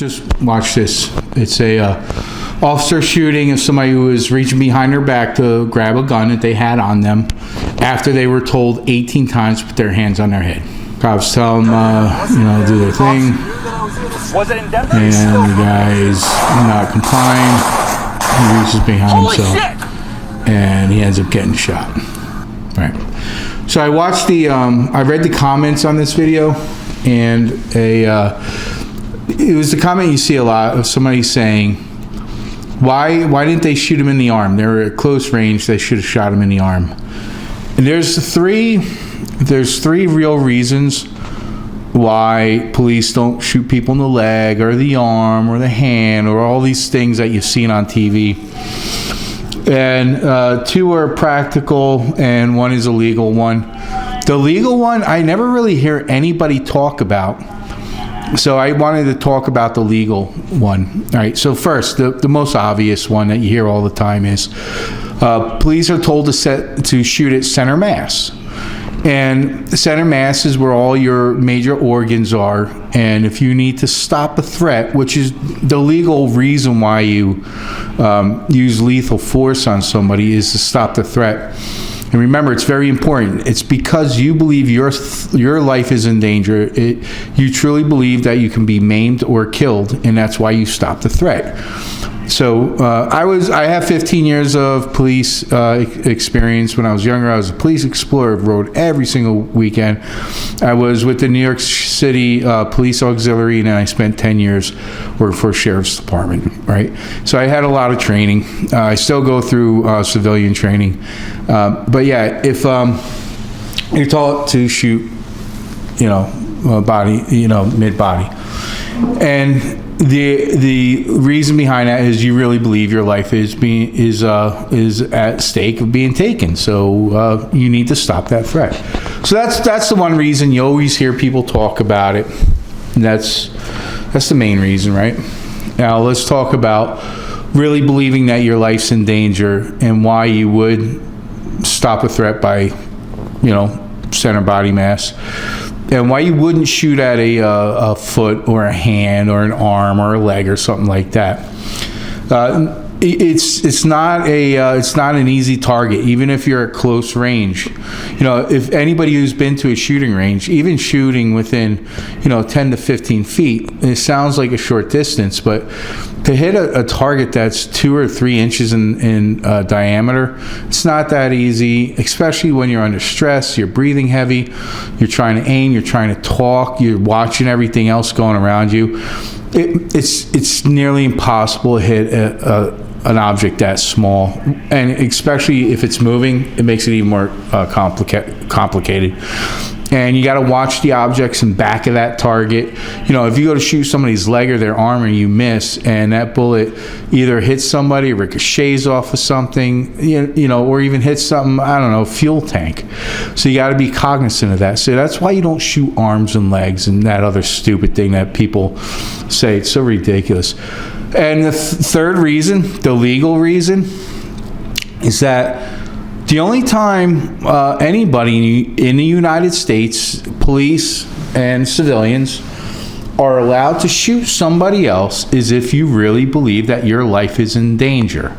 just watch this. It's a officer shooting of somebody who was reaching behind their back to grab a gun that they had on them after they were told 18 times to put their hands on their head. Cops tell them, do their thing. And the guy's not complying. He reaches behind himself. And he ends up getting shot. Right. So I watched I read the comments on this video, and it was the comment you see a lot of somebody saying, why didn't they shoot him in the arm? They were at close range, they should have shot him in the arm. And there's three real reasons why police don't shoot people in the leg or the arm or the hand or all these things that you've seen on TV. And two are practical and one is a legal one. The legal one, I never really hear anybody talk about. So I wanted to talk about the legal one. All right, so first, the most obvious one that you hear all the time is police are told to shoot at center mass. And center mass is where all your major organs are. And if you need to stop a threat, which is the legal reason why you use lethal force on somebody, is to stop the threat. And remember, it's very important. It's because you believe your life is in danger. You truly believe that you can be maimed or killed, and that's why you stop the threat. So I have 15 years of police experience. When I was younger, I was a police explorer, rode every single weekend. I was with the New York City Police Auxiliary, and then I spent 10 years working for a sheriff's department, right? So I had a lot of training. I still go through civilian training. But yeah, if you're taught to shoot, body, mid-body. And the reason behind that is you really believe your life is at stake of being taken. So you need to stop that threat. So that's the one reason you always hear people talk about it. And that's the main reason, right? Now let's talk about really believing that your life's in danger and why you would stop a threat by, center body mass. And why you wouldn't shoot at a foot or a hand or an arm or a leg or something like that. It's not an easy target, even if you're at close range. If anybody who's been to a shooting range, even shooting within 10 to 15 feet, it sounds like a short distance, but to hit a target that's 2 or 3 inches in diameter, it's not that easy, especially when you're under stress, you're breathing heavy, you're trying to aim, you're trying to talk, you're watching everything else going around you. It's nearly impossible to hit an object that small, and especially if it's moving, it makes it even more complicated. And you got to watch the objects in back of that target. If you go to shoot somebody's leg or their arm and you miss, and that bullet either hits somebody, ricochets off of something, or even hits something, I don't know, fuel tank. So you got to be cognizant of that. So that's why you don't shoot arms and legs and that other stupid thing that people say. It's so ridiculous. And the third reason, the legal reason, is that the only time anybody in the United States, police and civilians, are allowed to shoot somebody else is if you really believe that your life is in danger.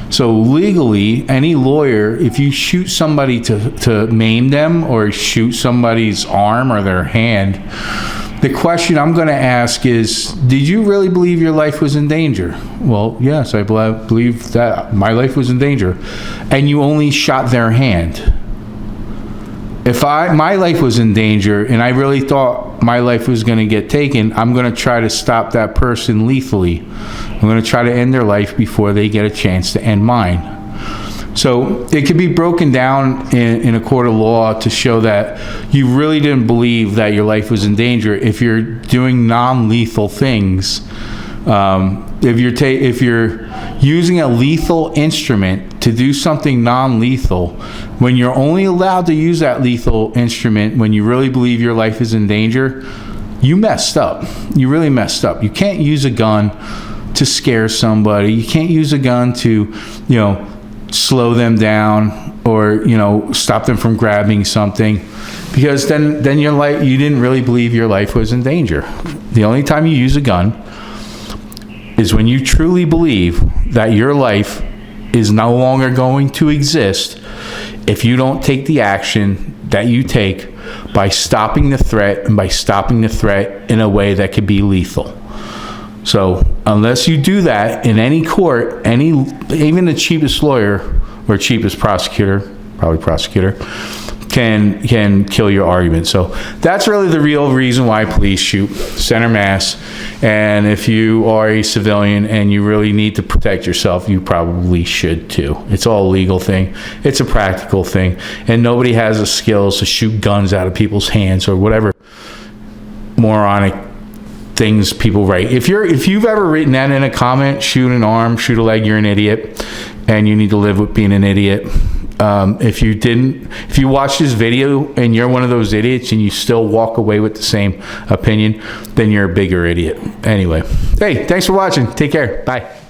So legally, any lawyer, if you shoot somebody to maim them or shoot somebody's arm or their hand, the question I'm going to ask is, did you really believe your life was in danger? Well, yes, I believe that my life was in danger. And you only shot their hand. If my life was in danger and I really thought my life was going to get taken, I'm going to try to stop that person lethally. I'm going to try to end their life before they get a chance to end mine. So it could be broken down in a court of law to show that you really didn't believe that your life was in danger if you're doing non-lethal things. If you're using a lethal instrument to do something non-lethal, when you're only allowed to use that lethal instrument when you really believe your life is in danger, you messed up. You really messed up. You can't use a gun to scare somebody. You can't use a gun to, slow them down or stop them from grabbing something, because then your life, you didn't really believe your life was in danger. The only time you use a gun is when you truly believe that your life is no longer going to exist if you don't take the action that you take by stopping the threat, and by stopping the threat in a way that could be lethal. So unless you do that in any court, even the cheapest lawyer or cheapest prosecutor, probably prosecutor, can kill your argument. So that's really the real reason why police shoot, center mass. And if you are a civilian and you really need to protect yourself, you probably should too. It's all a legal thing. It's a practical thing. And nobody has the skills to shoot guns out of people's hands or whatever moronic things people write. If you've ever written that in a comment, shoot an arm, shoot a leg, you're an idiot, and you need to live with being an idiot. If you watch this video and you're one of those idiots and you still walk away with the same opinion, then you're a bigger idiot. Anyway, hey, thanks for watching. Take care. Bye.